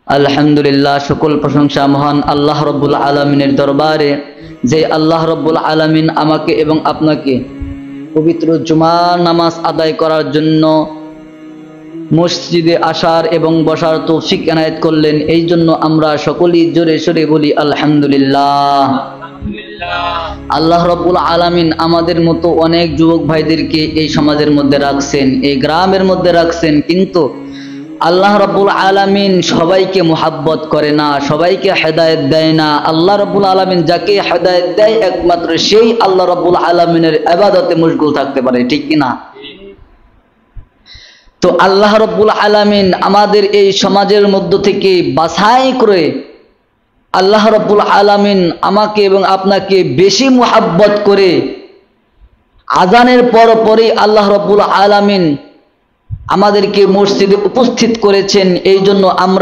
আলহামদুলিল্লাহ, সকল প্রশংসা মহান আল্লাহ রব্বুল আলামিনের দরবারে, যে আল্লাহ রব্বুল আলামিন আমাকে এবং আপনাকে পবিত্র জুমার নামাজ আদায় করার জন্য মসজিদে আসার এবং বসার তৌফিক এনায়েত করলেন। এই জন্য আমরা সকলেই জোরে সোরে বলি আলহামদুলিল্লাহ। আল্লাহ রব্বুল আলামিন আমাদের মতো অনেক যুবক ভাইদেরকে এই সমাজের মধ্যে রাখছেন, এই গ্রামের মধ্যে রাখছেন, কিন্তু আল্লাহ রব্বুল আলামিন সবাইকে মুহাব্বত করে না, সবাইকে হেদায়েত দেয় না। আল্লাহ রব্বুল আলামিন যাকে হেদায়েত দেয় একমাত্র সেই আল্লাহ রব্বুল আলামিনের ইবাদতে মশগুল থাকতে পারে, ঠিক কিনা? তো আল্লাহ রব্বুল আলামিন আমাদের এই সমাজের মধ্য থেকে বাছাই করে আল্লাহ রব্বুল আলামিন আমাকে এবং আপনাকে বেশি মুহাব্বত করে আজানের পরপরই আল্লাহ রব্বুল আলামিন আমাদেরকে মসজিদে উপস্থিত করেছেন। এই জন্য আমরা